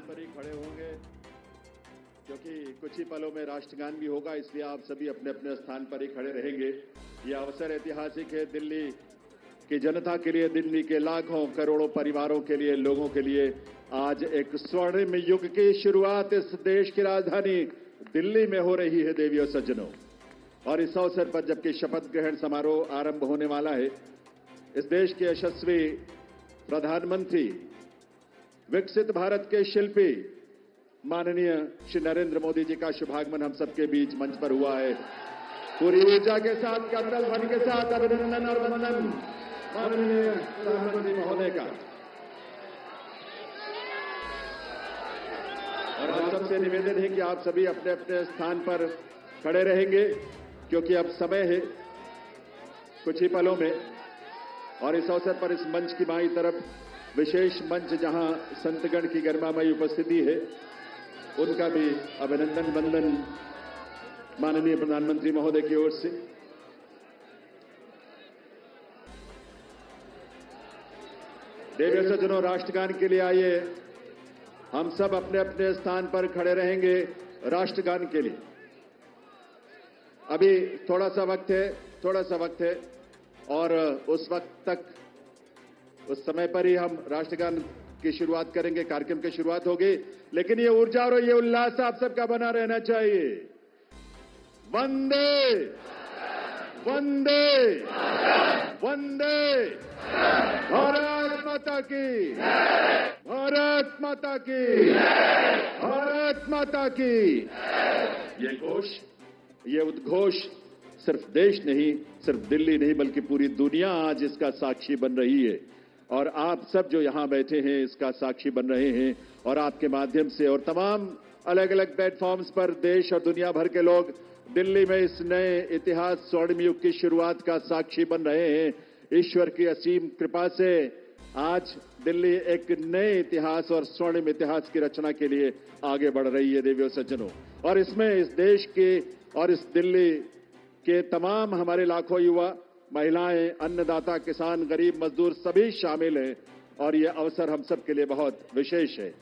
पर ही खड़े होंगे क्योंकि कुछ ही पलों में राष्ट्रगान भी होगा, इसलिए आप सभी अपने अपने स्थान पर ही खड़े रहेंगे। ये अवसर ऐतिहासिक है दिल्ली की जनता के लिए, दिल्ली के लाखों करोड़ों परिवारों के लिए, लोगों के लिए। आज एक स्वर्णिम युग की शुरुआत इस देश की राजधानी दिल्ली में हो रही है देवियों सज्जनों। और इस अवसर पर जबकि शपथ ग्रहण समारोह आरंभ होने वाला है, इस देश के यशस्वी प्रधानमंत्री, विकसित भारत के शिल्पी माननीय श्री नरेंद्र मोदी जी का शुभागमन हम सबके बीच मंच पर हुआ है। पूरी ऊर्जा के साथ, करतल ध्वनि के साथ अभिनंदन और वंदन माननीय प्रधानमंत्री महोदय का। और हम सबसे निवेदन है कि आप सभी अपने अपने स्थान पर खड़े रहेंगे क्योंकि अब समय है कुछ ही पलों में। और इस अवसर पर इस मंच की बाईं तरफ विशेष मंच जहां संतगण की गरिमामयी उपस्थिति है, उनका भी अभिनंदन वंदन माननीय प्रधानमंत्री महोदय की ओर से। देवियों सज्जनों, राष्ट्रगान के लिए आइए, हम सब अपने अपने स्थान पर खड़े रहेंगे राष्ट्रगान के लिए। अभी थोड़ा सा वक्त है और उस वक्त तक, उस समय पर ही हम राष्ट्रगान की शुरुआत करेंगे, कार्यक्रम की शुरुआत होगी। लेकिन ये ऊर्जा और ये उल्लास आप सबका बना रहना चाहिए। वंदे वंदे वंदे, भारत माता की, भारत माता की, भारत माता की। ये घोष, ये उद्घोष सिर्फ देश नहीं, सिर्फ दिल्ली नहीं, बल्कि पूरी दुनिया आज इसका साक्षी बन रही है। और आप सब जो यहां बैठे हैं इसका साक्षी बन रहे हैं। और आपके माध्यम से और तमाम अलग अलग प्लेटफॉर्म्स पर देश और दुनिया भर के लोग दिल्ली में इस नए इतिहास, स्वर्णिम युग की शुरुआत का साक्षी बन रहे हैं। ईश्वर की असीम कृपा से आज दिल्ली एक नए इतिहास और स्वर्णिम इतिहास की रचना के लिए आगे बढ़ रही है देवियों सज्जनों। और इसमें इस देश के और इस दिल्ली के तमाम हमारे लाखों युवा, महिलाएं, अन्नदाता, किसान, गरीब, मजदूर सभी शामिल हैं। और ये अवसर हम सब के लिए बहुत विशेष है।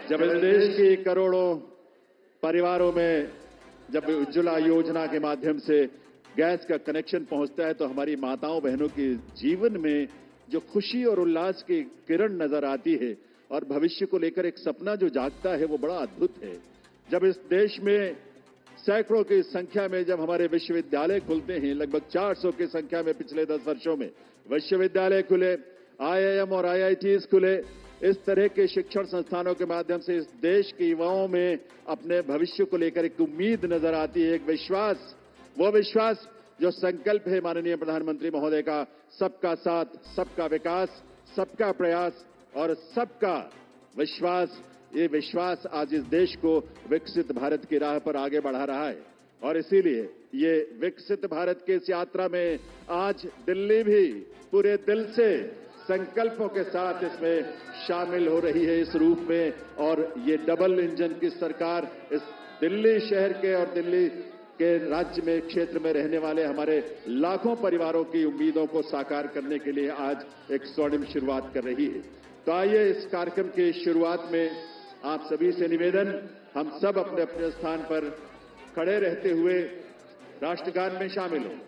जब इस देश की करोड़ों परिवारों में जब उज्ज्वला योजना के माध्यम से गैस का कनेक्शन पहुंचता है, तो हमारी माताओं बहनों के जीवन में जो खुशी और उल्लास की किरण नजर आती है और भविष्य को लेकर एक सपना जो जागता है, वो बड़ा अद्भुत है। जब इस देश में सैकड़ों की संख्या में जब हमारे विश्वविद्यालय खुलते हैं, लगभग 400 की संख्या में पिछले 10 वर्षों में विश्वविद्यालय खुले, IIM और IITs खुले, इस तरह के शिक्षण संस्थानों के माध्यम से इस देश के युवाओं में अपने भविष्य को लेकर एक उम्मीद नजर आती है, एक विश्वास। वो विश्वास जो संकल्प है माननीय प्रधानमंत्री महोदय का, सबका साथ, सबका विकास, सबका प्रयास और सबका विश्वास। ये विश्वास आज इस देश को विकसित भारत की राह पर आगे बढ़ा रहा है। और इसीलिए ये विकसित भारत की इस यात्रा में आज दिल्ली भी पूरे दिल से संकल्पों के साथ इसमें शामिल हो रही है इस रूप में। और ये डबल इंजन की सरकार इस दिल्ली शहर के और दिल्ली के राज्य में, क्षेत्र में रहने वाले हमारे लाखों परिवारों की उम्मीदों को साकार करने के लिए आज एक स्वर्णिम शुरुआत कर रही है। तो आइए इस कार्यक्रम की शुरुआत में आप सभी से निवेदन, हम सब अपने अपने स्थान पर खड़े रहते हुए राष्ट्रगान में शामिल हों।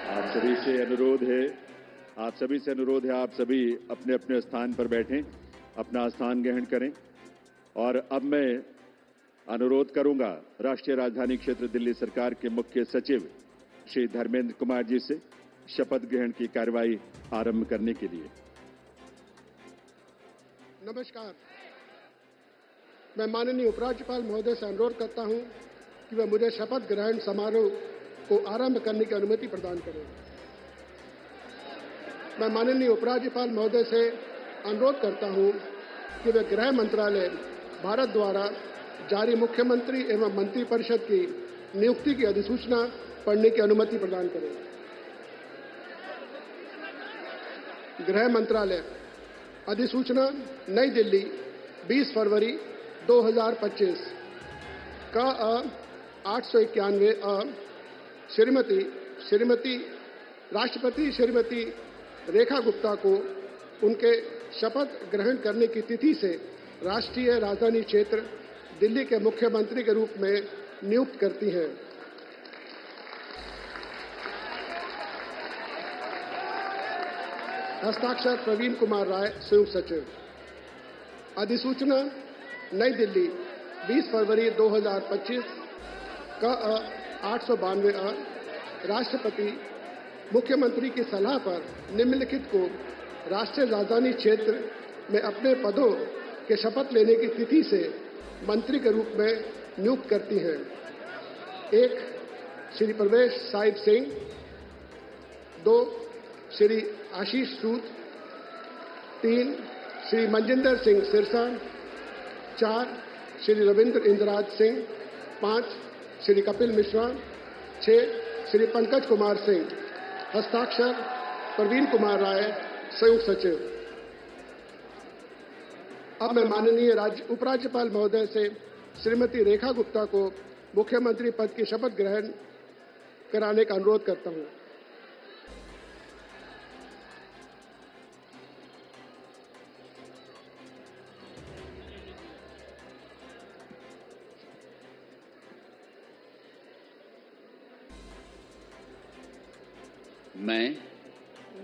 आप सभी से अनुरोध है आप सभी अपने अपने स्थान पर बैठें, अपना स्थान ग्रहण करें। और अब मैं अनुरोध करूंगा राष्ट्रीय राजधानी क्षेत्र दिल्ली सरकार के मुख्य सचिव श्री धर्मेंद्र कुमार जी से शपथ ग्रहण की कार्रवाई आरंभ करने के लिए। नमस्कार। मैं माननीय उपराज्यपाल महोदय से अनुरोध करता हूं कि वह मुझे शपथ ग्रहण समारोह को आरंभ करने की अनुमति प्रदान करें। मैं माननीय उपराज्यपाल महोदय से अनुरोध करता हूं कि वे गृह मंत्रालय भारत द्वारा जारी मुख्यमंत्री एवं मंत्रिपरिषद की नियुक्ति की अधिसूचना पढ़ने की अनुमति प्रदान करें। गृह मंत्रालय अधिसूचना नई दिल्ली 20 फरवरी 2025 का 891 श्रीमती राष्ट्रपति श्रीमती रेखा गुप्ता को उनके शपथ ग्रहण करने की तिथि से राष्ट्रीय राजधानी क्षेत्र दिल्ली के मुख्यमंत्री के रूप में नियुक्त करती हैं। हस्ताक्षर प्रवीण कुमार राय, संयुक्त सचिव। अधिसूचना नई दिल्ली 20 फरवरी 2025 का 892 राष्ट्रपति मुख्यमंत्री की सलाह पर निम्नलिखित को राष्ट्रीय राजधानी क्षेत्र में अपने पदों के शपथ लेने की तिथि से मंत्री के रूप में नियुक्त करती हैं। 1 श्री प्रवेश साहिब सिंह, 2 श्री आशीष सूद, 3 श्री मनजिंदर सिंह सिरसा, 4 श्री रविंद्र इंद्राज सिंह, 5 श्री कपिल मिश्रा, 6 श्री पंकज कुमार सिंह। हस्ताक्षर प्रवीण कुमार राय, संयुक्त सचिव। अब मैं माननीय उपराज्यपाल महोदय से श्रीमती रेखा गुप्ता को मुख्यमंत्री पद की शपथ ग्रहण कराने का अनुरोध करता हूं।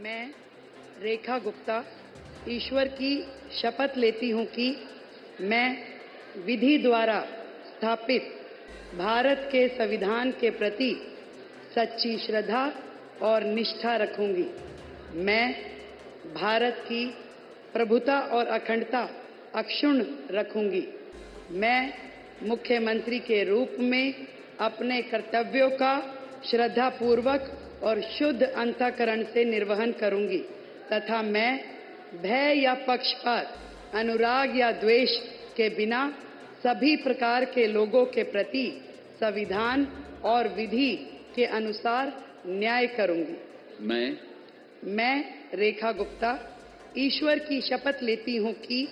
मैं रेखा गुप्ता ईश्वर की शपथ लेती हूं कि मैं विधि द्वारा स्थापित भारत के संविधान के प्रति सच्ची श्रद्धा और निष्ठा रखूंगी। मैं भारत की प्रभुता और अखंडता अक्षुण्ण रखूंगी। मैं मुख्यमंत्री के रूप में अपने कर्तव्यों का श्रद्धापूर्वक और शुद्ध अंतःकरण से निर्वहन करूंगी तथा मैं भय या पक्षपात, अनुराग या द्वेष के बिना सभी प्रकार के लोगों के प्रति संविधान और विधि के अनुसार न्याय करूंगी। मैं रेखा गुप्ता ईश्वर की शपथ लेती हूं कि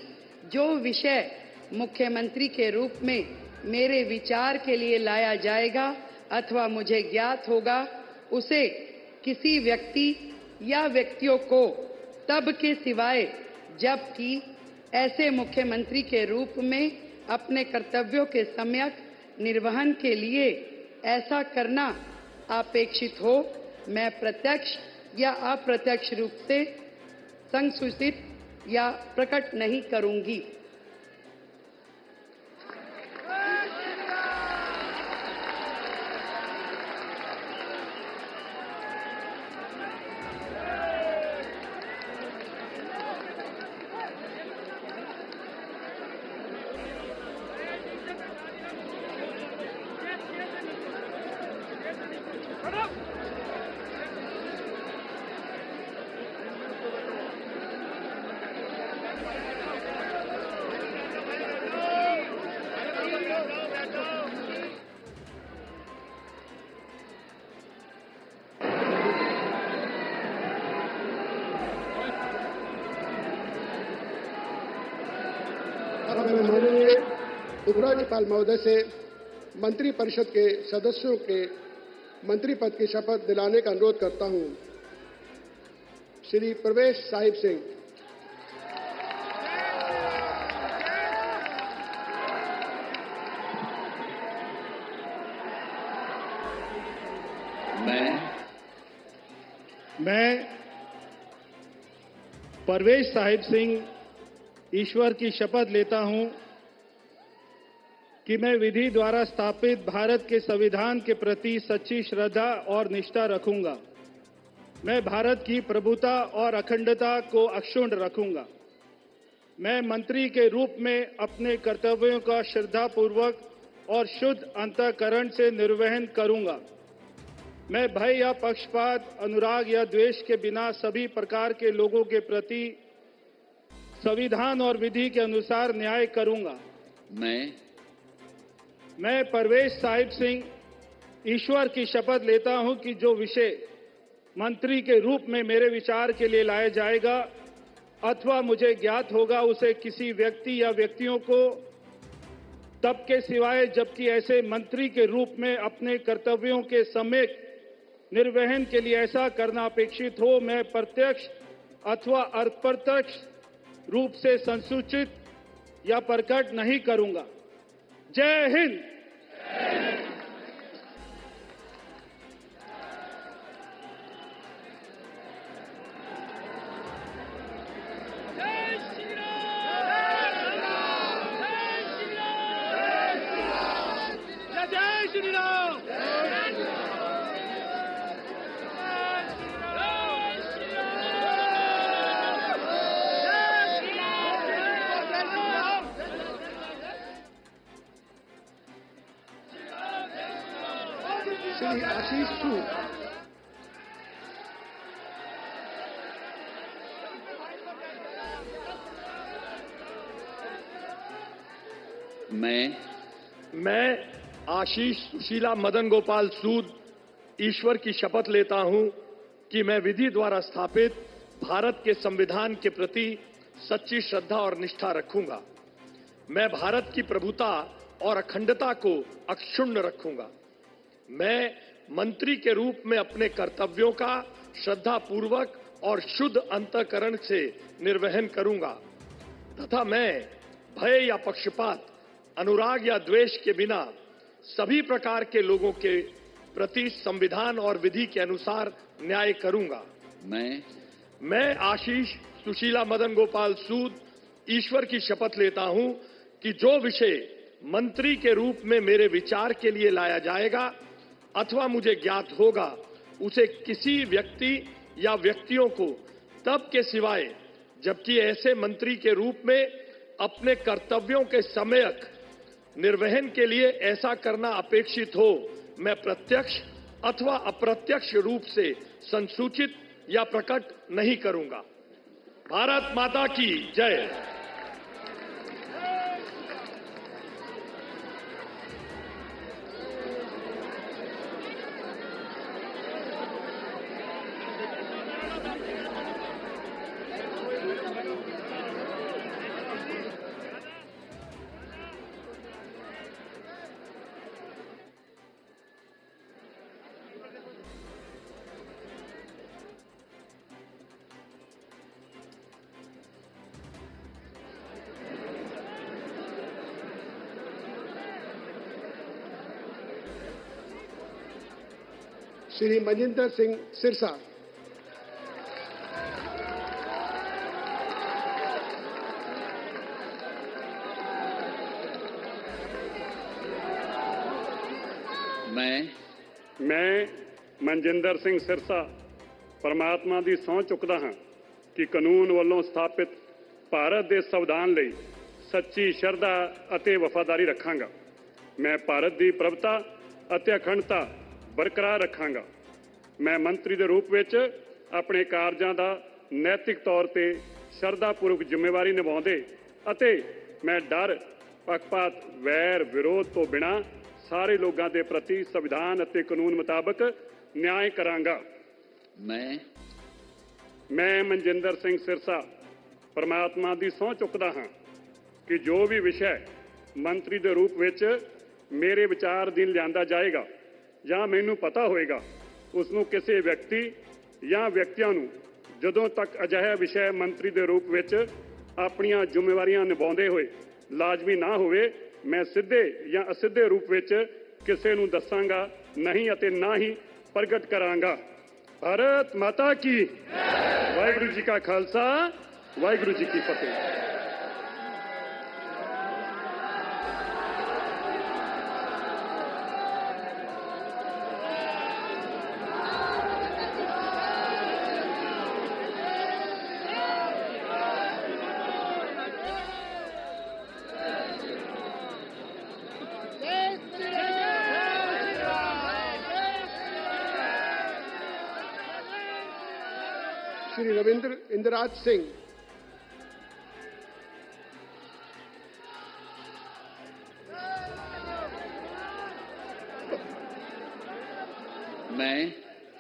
जो विषय मुख्यमंत्री के रूप में मेरे विचार के लिए लाया जाएगा अथवा मुझे ज्ञात होगा, उसे किसी व्यक्ति या व्यक्तियों को तब के सिवाय जबकि ऐसे मुख्यमंत्री के रूप में अपने कर्तव्यों के सम्यक निर्वहन के लिए ऐसा करना अपेक्षित हो, मैं प्रत्यक्ष या अप्रत्यक्ष रूप से संसूचित या प्रकट नहीं करूंगी। मैं माननीय उपराज्यपाल महोदय से मंत्री परिषद के सदस्यों के मंत्री पद की शपथ दिलाने का अनुरोध करता हूं। श्री प्रवेश साहिब सिंह, मैं परवेज साहिब सिंह ईश्वर की शपथ लेता हूं कि मैं विधि द्वारा स्थापित भारत के संविधान के प्रति सच्ची श्रद्धा और निष्ठा रखूंगा। मैं भारत की प्रभुता और अखंडता को अक्षुण्ण रखूंगा। मैं मंत्री के रूप में अपने कर्तव्यों का श्रद्धापूर्वक और शुद्ध अंतःकरण से निर्वहन करूंगा। मैं भय या पक्षपात, अनुराग या द्वेष के बिना सभी प्रकार के लोगों के प्रति संविधान और विधि के अनुसार न्याय करूंगा। मैं परवेज साहिब सिंह ईश्वर की शपथ लेता हूं कि जो विषय मंत्री के रूप में मेरे विचार के लिए लाया जाएगा अथवा मुझे ज्ञात होगा, उसे किसी व्यक्ति या व्यक्तियों को तब के सिवाय जबकि ऐसे मंत्री के रूप में अपने कर्तव्यों के सम्यक निर्वहन के लिए ऐसा करना अपेक्षित हो, मैं प्रत्यक्ष अथवा अप्रत्यक्ष रूप से संसूचित या प्रकट नहीं करूंगा। जय हिंद। श्री आशीष सूद। मैं आशीष सुशीला मदन गोपाल सूद ईश्वर की शपथ लेता हूं कि मैं विधि द्वारा स्थापित भारत के संविधान के प्रति सच्ची श्रद्धा और निष्ठा रखूंगा। मैं भारत की प्रभुता और अखंडता को अक्षुण्ण रखूंगा। मैं मंत्री के रूप में अपने कर्तव्यों का श्रद्धापूर्वक और शुद्ध अंतःकरण से निर्वहन करूंगा तथा मैं भय या पक्षपात, अनुराग या द्वेष के बिना सभी प्रकार के लोगों के प्रति संविधान और विधि के अनुसार न्याय करूंगा। मैं आशीष सुशीला मदन गोपाल सूद ईश्वर की शपथ लेता हूं कि जो विषय मंत्री के रूप में मेरे विचार के लिए लाया जाएगा अथवा मुझे ज्ञात होगा, उसे किसी व्यक्ति या व्यक्तियों को तब के सिवाय जबकि ऐसे मंत्री के रूप में अपने कर्तव्यों के सम्यक निर्वहन के लिए ऐसा करना अपेक्षित हो, मैं प्रत्यक्ष अथवा अप्रत्यक्ष रूप से संसूचित या प्रकट नहीं करूंगा। भारत माता की जय। श्री मजिंदर सिंह सिरसा। मैं मनजिंदर सिंह सिरसा परमात्मा ਦੀ ਸਹੁੰ ਚੁੱਕਦਾ ਹਾਂ ਕਿ ਕਾਨੂੰਨ ਵੱਲੋਂ ਸਥਾਪਿਤ ਭਾਰਤ ਦੇ ਸੰਵਿਧਾਨ ਲਈ ਸੱਚੀ ਸ਼ਰਧਾ ਅਤੇ ਵਫਾਦਾਰੀ ਰੱਖਾਂਗਾ। ਮੈਂ ਭਾਰਤ ਦੀ ਪ੍ਰਭੁਤਾ ਅਤੇ ਅਖੰਡਤਾ ਬਰਕਰਾਰ ਰੱਖਾਂਗਾ। ਮੈਂ ਮੰਤਰੀ ਦੇ ਰੂਪ ਵਿੱਚ ਆਪਣੇ ਕਾਰਜਾਂ ਦਾ ਨੈਤਿਕ ਤੌਰ ਤੇ ਸ਼ਰਧਾਪੂਰਵਕ ਜ਼ਿੰਮੇਵਾਰੀ ਨਿਭਾਉਂਦੇ ਅਤੇ ਮੈਂ ਡਰ, ਪੱਖਪਾਤ, ਵੈਰ, ਵਿਰੋਧ ਤੋਂ ਬਿਨਾਂ ਸਾਰੇ ਲੋਕਾਂ ਦੇ ਪ੍ਰਤੀ ਸੰਵਿਧਾਨ ਅਤੇ ਕਾਨੂੰਨ ਮੁਤਾਬਕ ਨਿਆਂ ਕਰਾਂਗਾ। ਮੈਂ ਮਨਜਿੰਦਰ ਸਿੰਘ ਸਿਰਸਾ ਪਰਮਾਤਮਾ ਦੀ ਸਹੁੰ ਚੁੱਕਦਾ ਹਾਂ ਕਿ ਜੋ ਵੀ ਵਿਸ਼ਾ ਮੰਤਰੀ ਦੇ ਰੂਪ ਵਿੱਚ ਮੇਰੇ ਵਿਚਾਰ ਅਧੀਨ ਲਿਆਂਦਾ ਜਾਏਗਾ ਜਾਂ ਮੈਨੂੰ ਪਤਾ ਹੋਏਗਾ, ਉਸ ਨੂੰ ਕਿਸੇ ਵਿਅਕਤੀ ਜਾਂ ਵਿਅਕਤੀਆਂ ਨੂੰ ਜਦੋਂ ਤੱਕ ਅਜਿਹਾ ਵਿਸ਼ਾ ਮੰਤਰੀ ਦੇ ਰੂਪ ਵਿੱਚ ਆਪਣੀਆਂ ਜ਼ਿੰਮੇਵਾਰੀਆਂ ਨਿਭਾਉਂਦੇ ਹੋਏ ਲਾਜ਼ਮੀ ਨਾ ਹੋਵੇ, ਮੈਂ ਸਿੱਧੇ ਜਾਂ ਅਸਿੱਧੇ ਰੂਪ ਵਿੱਚ ਕਿਸੇ ਨੂੰ ਦੱਸਾਂਗਾ ਨਹੀਂ ਅਤੇ ਨਾ ਹੀ ਪ੍ਰਗਟ ਕਰਾਂਗਾ। भारत माता की वाहिगुरु जी का खालसा वाहिगुरु जी की फतेह। श्री रविंद्र इंदिराज सिंह।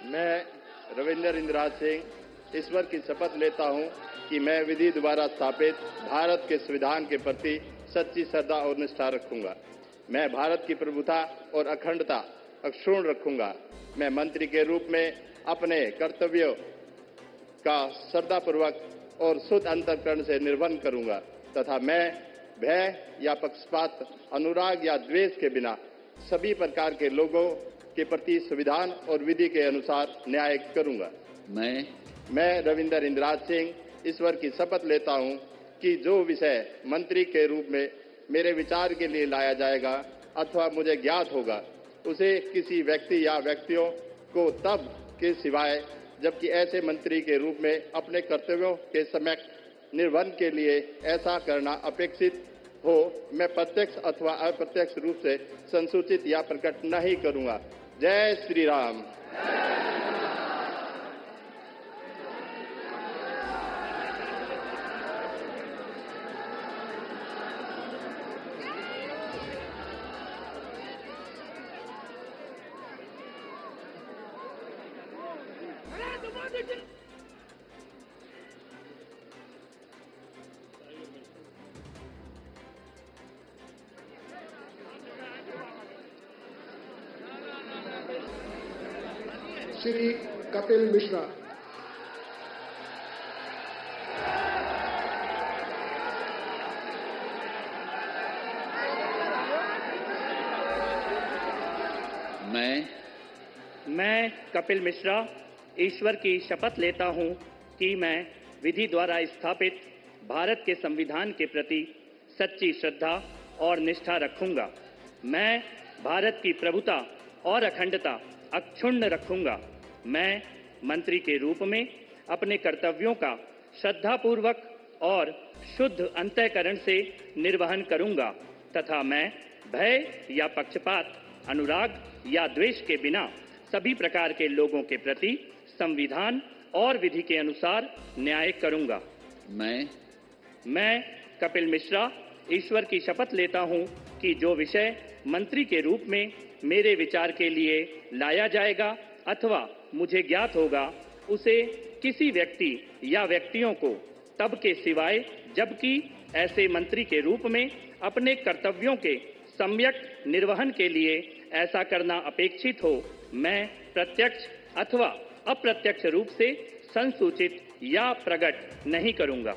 मैं रविंद्र इंदिराज सिंह ईश्वर की शपथ लेता हूं कि मैं विधि द्वारा स्थापित भारत के संविधान के प्रति सच्ची श्रद्धा और निष्ठा रखूंगा। मैं भारत की प्रभुता और अखंडता अक्षुण्ण रखूंगा। मैं मंत्री के रूप में अपने कर्तव्यों का श्रद्धापूर्वक और शुद्ध अंतःकरण से निर्वहन करूंगा तथा मैं भय या पक्षपात, अनुराग या द्वेष के बिना सभी प्रकार के लोगों के प्रति संविधान और विधि के अनुसार न्याय करूंगा। मैं रविंद्र इंदिराज सिंह ईश्वर की शपथ लेता हूं कि जो विषय मंत्री के रूप में मेरे विचार के लिए लाया जाएगा अथवा मुझे ज्ञात होगा, उसे किसी व्यक्ति या व्यक्तियों को तब के सिवाय जबकि ऐसे मंत्री के रूप में अपने कर्तव्यों के सम्यक निर्वहन के लिए ऐसा करना अपेक्षित हो, मैं प्रत्यक्ष अथवा अप्रत्यक्ष रूप से संसूचित या प्रकट नहीं करूंगा। जय श्री राम। श्री कपिल मिश्रा। मैं कपिल मिश्रा ईश्वर की शपथ लेता हूं कि मैं विधि द्वारा स्थापित भारत के संविधान के प्रति सच्ची श्रद्धा और निष्ठा रखूंगा। मैं भारत की प्रभुता और अखंडता अक्षुण्ण रखूंगा। मैं मंत्री के रूप में अपने कर्तव्यों का श्रद्धापूर्वक और शुद्ध अंतःकरण से निर्वहन करूंगा तथा मैं भय या पक्षपात, अनुराग या द्वेष के बिना सभी प्रकार के लोगों के प्रति संविधान और विधि के अनुसार न्याय करूंगा। मैं कपिल मिश्रा ईश्वर की शपथ लेता हूं कि जो विषय मंत्री के रूप में मेरे विचार के लिए लाया जाएगा अथवा मुझे ज्ञात होगा, उसे किसी व्यक्ति या व्यक्तियों को तब के सिवाय जबकि ऐसे मंत्री के रूप में अपने कर्तव्यों के सम्यक निर्वहन के लिए ऐसा करना अपेक्षित हो, मैं प्रत्यक्ष अथवा अप्रत्यक्ष रूप से संसूचित या प्रकट नहीं करूंगा।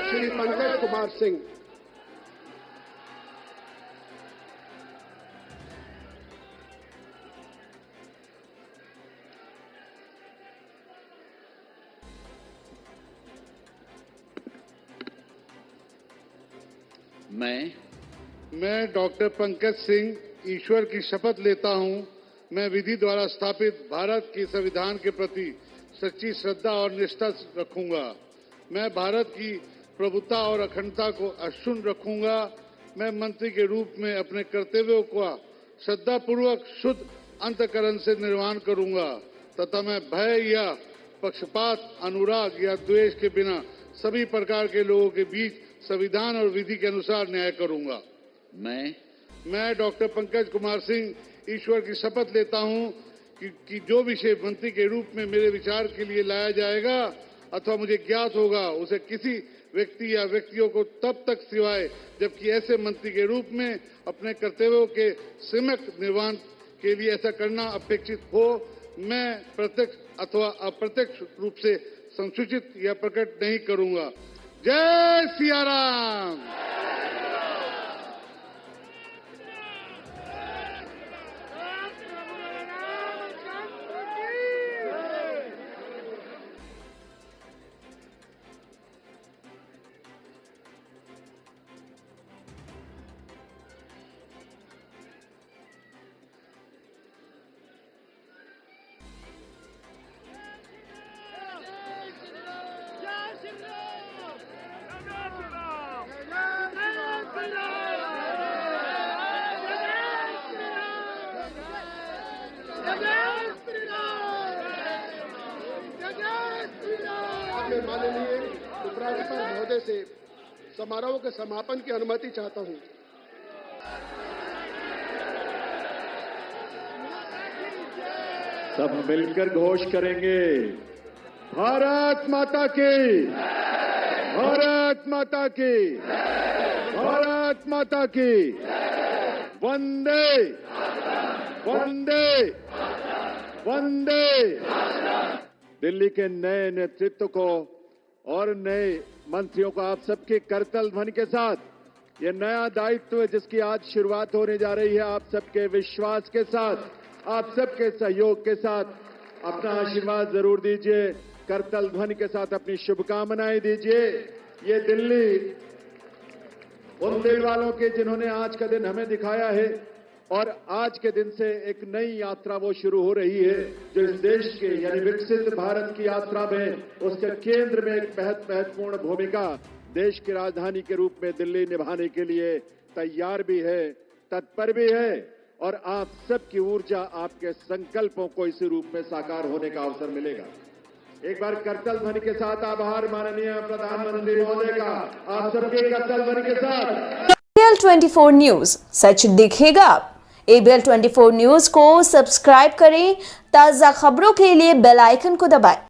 श्री पंकज कुमार सिंह। मैं डॉक्टर पंकज सिंह ईश्वर की शपथ लेता हूं, मैं विधि द्वारा स्थापित भारत के संविधान के प्रति सच्ची श्रद्धा और निष्ठा रखूंगा। मैं भारत की प्रभुता और अखंडता को अक्षुण्ण रखूंगा। मैं मंत्री के रूप में अपने कर्तव्यों का श्रद्धापूर्वक शुद्ध अंतःकरण से निर्वहन करूंगा तथा मैं भय या पक्षपात, अनुराग या द्वेष के बिना सभी प्रकार के लोगों के बीच संविधान और विधि के अनुसार न्याय करूंगा। मैं डॉक्टर पंकज कुमार सिंह ईश्वर की शपथ लेता हूं कि जो विषय मंत्री के रूप में मेरे विचार के लिए लाया जाएगा अथवा मुझे ज्ञात होगा, उसे किसी व्यक्ति या व्यक्तियों को तब तक सिवाय जबकि ऐसे मंत्री के रूप में अपने कर्तव्यों के सम्यक निर्वहन के लिए ऐसा करना अपेक्षित हो, मैं प्रत्यक्ष अथवा अप्रत्यक्ष रूप से संसूचित या प्रकट नहीं करूंगा। जय सिया राम। मैं माननीय उपराज्यपाल महोदय से समारोह के समापन की अनुमति चाहता हूं। सब मिलकर घोष करेंगे, भारत माता की, भारत माता की, भारत माता की, वंदे वंदे वंदे। दिल्ली के नए नेतृत्व को और नए मंत्रियों को आप सबके करतल ध्वनि के साथ ये नया दायित्व जिसकी आज शुरुआत होने जा रही है, आप सबके विश्वास के साथ, आप सबके सहयोग के साथ अपना आशीर्वाद जरूर दीजिए। करतल ध्वनि के साथ अपनी शुभकामनाएं दीजिए। ये दिल्ली उन दिल वालों के जिन्होंने आज का दिन हमें दिखाया है और आज के दिन से एक नई यात्रा वो शुरू हो रही है जो इस देश के यानी विकसित भारत की यात्रा में उसके केंद्र में एक महत्वपूर्ण भूमिका देश की राजधानी के रूप में दिल्ली निभाने के लिए तैयार भी है, तत्पर भी है और आप सबकी ऊर्जा, आपके संकल्पों को इसी रूप में साकार होने का अवसर मिलेगा। एक बार करतल ध्वनि के साथ आभार माननीय प्रधानमंत्री महोदय का, आप सबके करतल ध्वनि के साथ। ABL 24 न्यूज, सच दिखेगा। ABL 24 न्यूज को सब्सक्राइब करें, ताजा खबरों के लिए बेल आइकन को दबाएं।